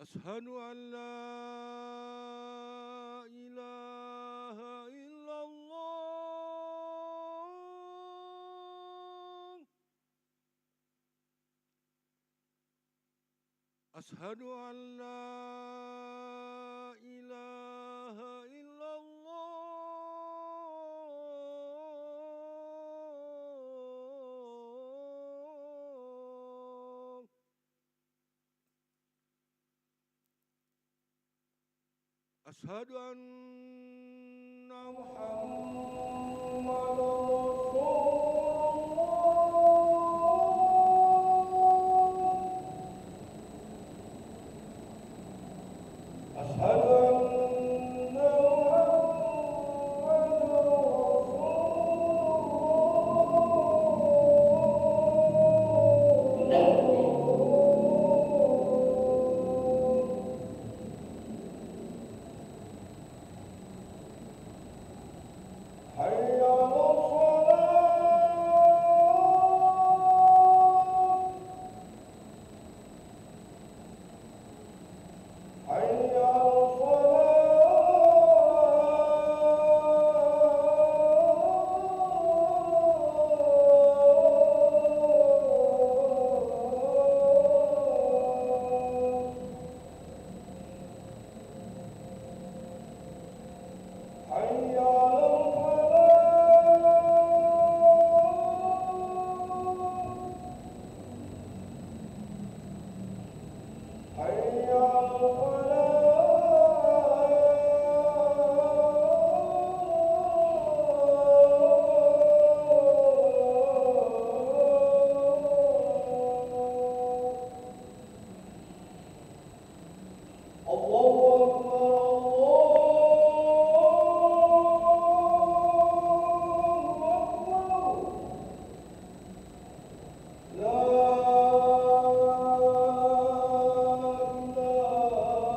أشهد أن لا إله إلا الله. أشهد أن لا إله إلا الله. أشهد أن محمد رسول الله. أشهد أن محمد رسول الله. حي على الصلاة. حي على الصلاة. حي على الفلاح. حي على الفلاح. الله أكبر. لا إله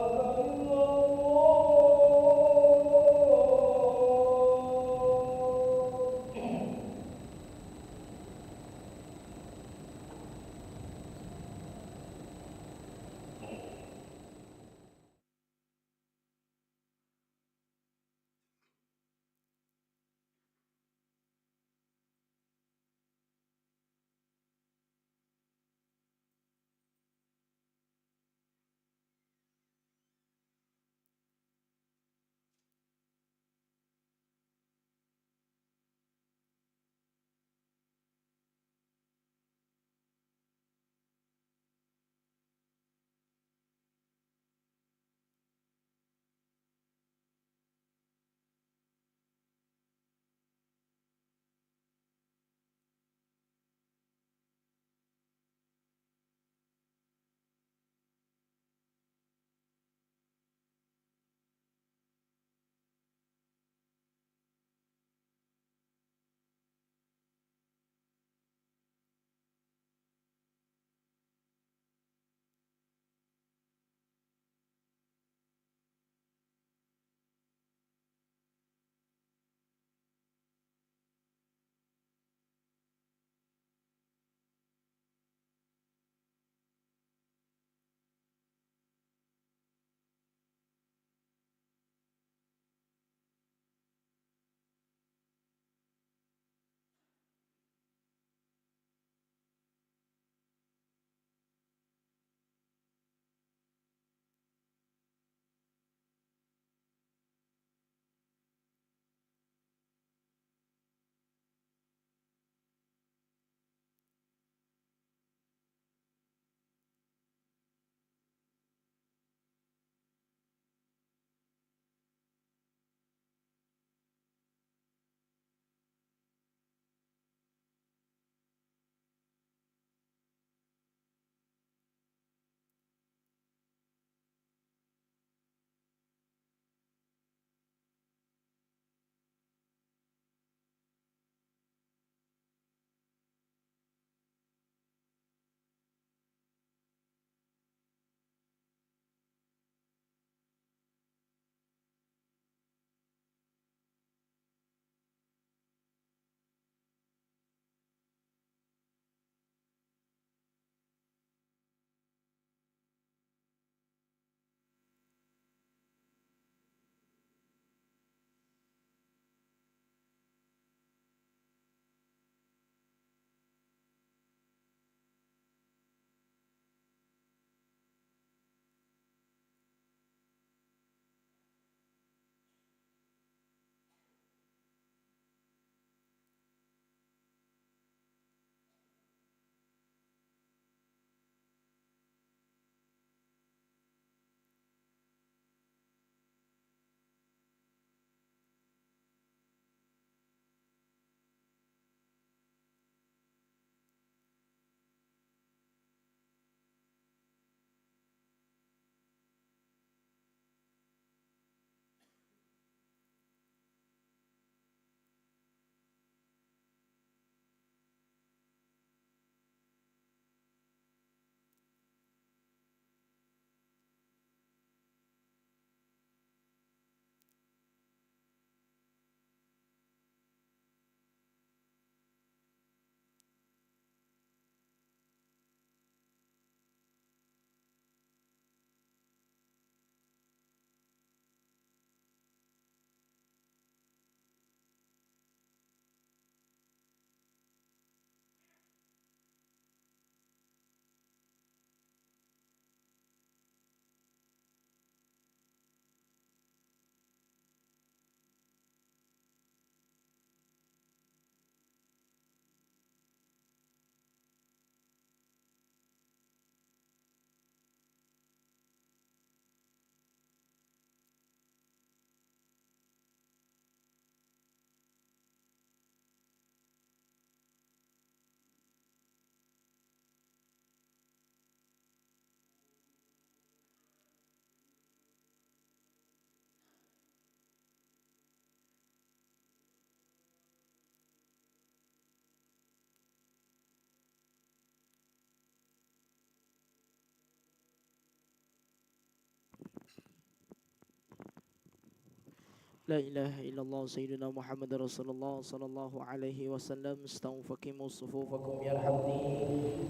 لا إله إلا الله سيدنا محمد رسول الله صلى الله عليه وسلم. استووا فقيموا صفوفكم يرحمني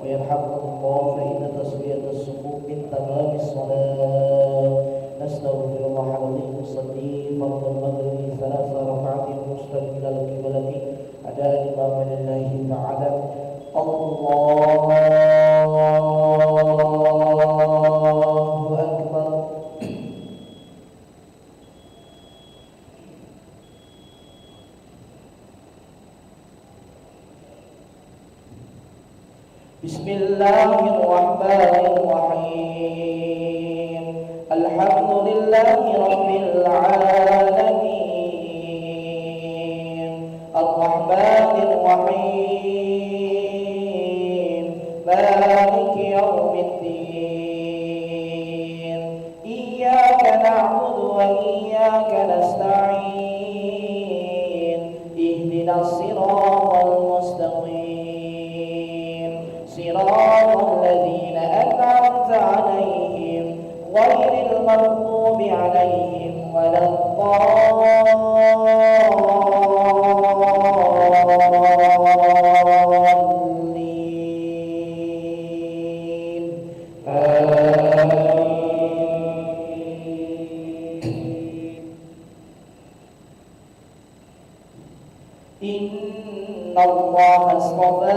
ويرحمكم الله، فإن تسوية الصفوف من تمام الصلاة. نستغفر الله العظيم. نصلي فرض المغرب 3 ركعات مستقبل القبلة أداء إماما لله تعالى. الله أكبر. بسم الله الرحمن الرحيم. الحمد لله رب العالمين الرحمن الرحيم مالك يوم الدين. إياك نعبد وإياك نستعين. اهدنا الصراط المستقيم، صراط الذين أنعمت عليهم غير المغضوب عليهم ولا الضالين. إن الله اصطفى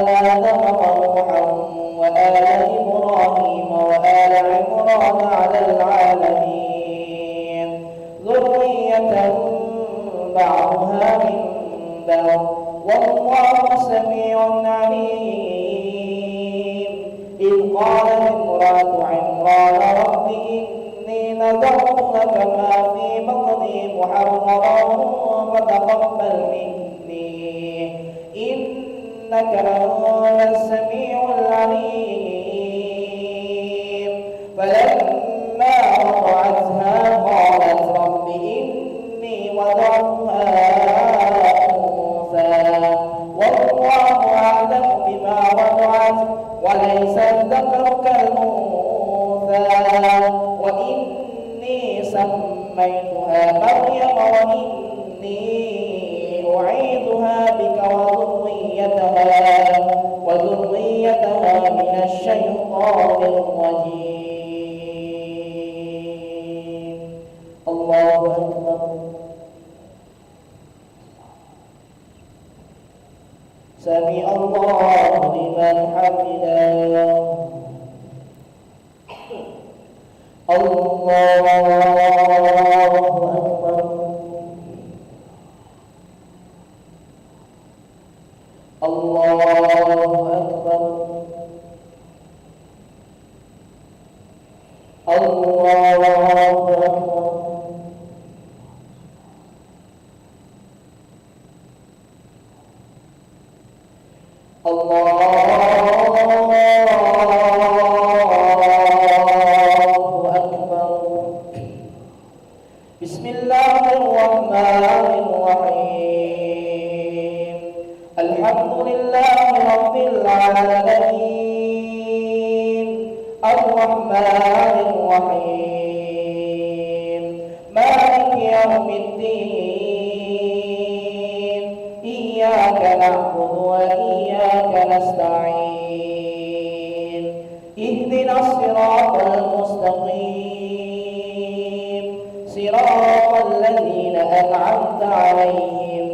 آدم ونوحا وآل إبراهيم وآل عمران على العالمين ذرية بعضها من بعض، والله سميع عليم. إذ قالت امرأة عمران رب إني نذرت لك ما في بطني محررا فتقبل مني إنك أنت السميع العليم. فلما وضعتها قالت رب إني وضعتها أنثى والله أعلم بما وضعت وليس الذكر كالأنثى وإني سميتها مريم وإني أعيذها بك وذريتها من الشيطان الرجيم. الله أكبر. سمع الله لمن حمده. الله أكبر. الله أكبر. الله أكبر. الله أكبر. بسم الله الرحمن الرحيم. الحمد لله رب العالمين الرحمن الرحيم مالك يوم الدين. إياك نعبد وإياك نستعين. اهدنا الصراط المستقيم، صراط الذين أنعمت عليهم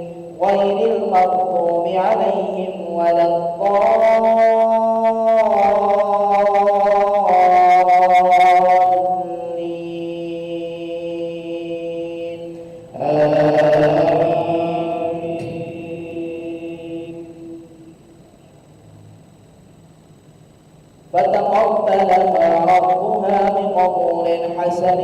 غير المغضوب عليهم ولا الضالين. فتقبلها ربها بقبول حسن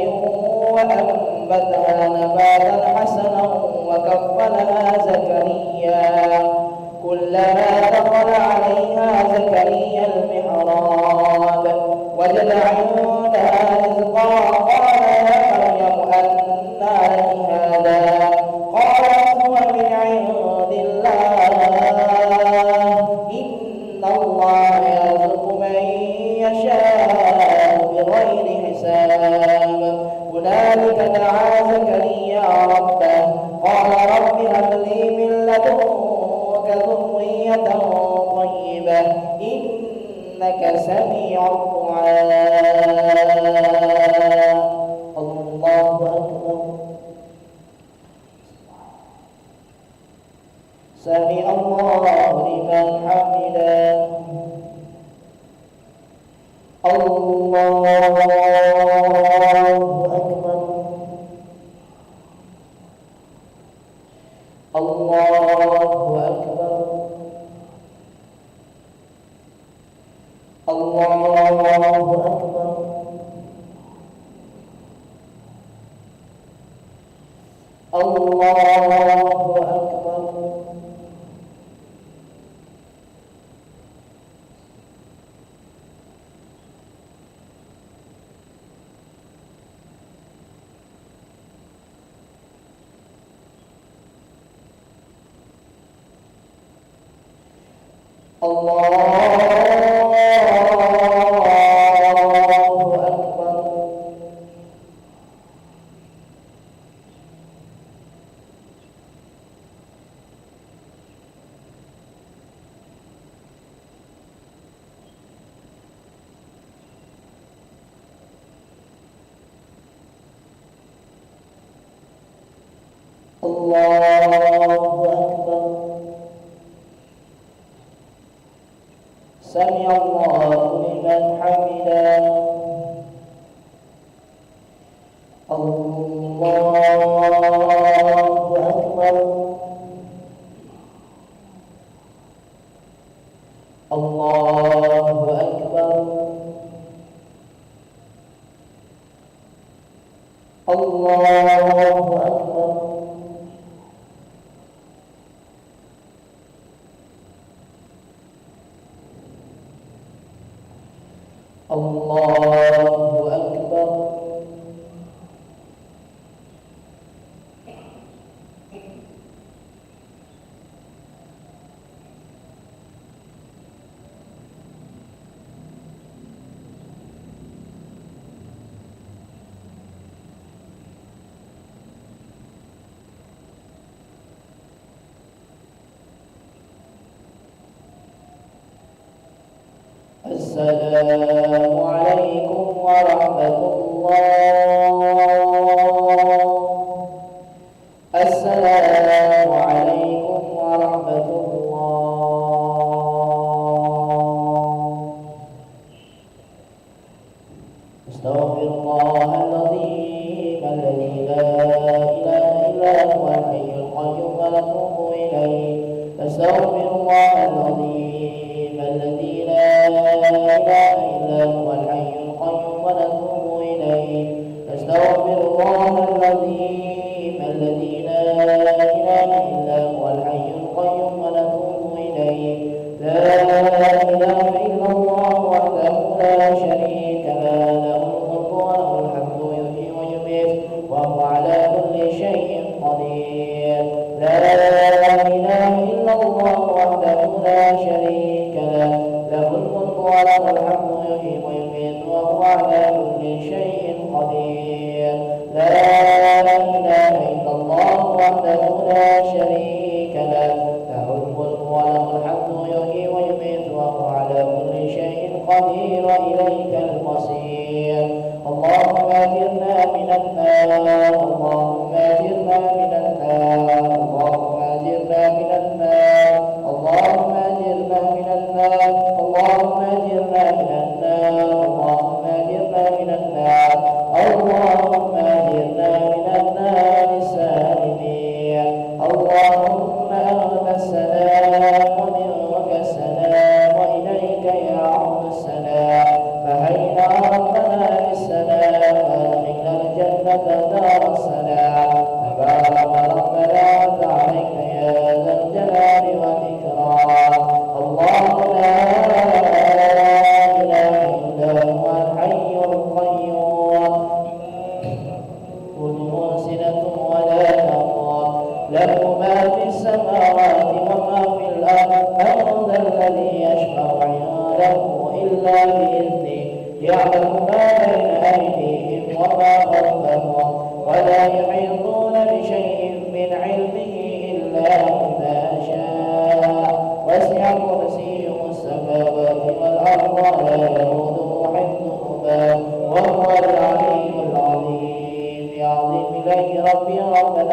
وأنبتها نباتا حسنا وكفلها زكريا. كلما دخل عليها زكريا المحراب وجد عندها رزقا قال يا مريم أنى لك هذا؟ قالت هو من عند الله إن الله يرزق من يشاء بغير حساب. هنالك دعا زكريا ربه تحية طيبة إنك سميع الدعاء. الله أكبر. سمع الله لمن حمده. الله أكبر. الله أكبر. الله أكبر. الله أكبر. الله أكبر. الله أكبر. سمع الله لمن حمده. الله أكبر. الله أكبر. الله أكبر. الله أكبر. السلام عليكم ورحمة الله. السلام عليكم ورحمة الله. أستغفر الله العظيم الذي لا إله إلا هو الحي القيوم ونتوب إليه. أستغفر الله العظيم الذي لا إله إلا هو الحي القيوم ونتوب إليه. أستغفر الله العظيم الذي لا إله إلا هو الحي القيوم ونتوب إليه. لا إله إلا الله وحده لا شريك له، له الملك وله الحمد يحيي ويميت وهو على كل شيء قدير. لا إله إلا الله وحده لا شريك له، له الملك وله الحمد يحيي ويميت وهو على كل شيء قدير. لا إله إلا الله وحده لا شريك له، له الملك وله الحمد يحيي ويميت وهو على كل شيء قدير وإليك المصير. اللهم أجرنا من النار. اللهم أجرنا من النار. اللهم أجرنا من النار. اللهم أجرنا من النار. اللهم أجرنا من النار. اللهم أجرنا من النار. اللهم أجرنا من النار السالمين. اللهم أنت السلام ومنك السلام وإليك يعود السلام. فهينا ربنا بالسلام وأدخلنا الجنة دار السلام. تبارك ربنا وتعالى يا ذا الجلال والإكرام. الله لا إله إلا هو الحي القيوم خذه سنة ولا نوم له ما في السماوات وما في الأرض. من ذا الذي يشفع عنده إلا بإذنه يعلم ما بين أيديهم وما خلفهم ولا يحيطون بشيء من علمه إلا بما شاء. وسع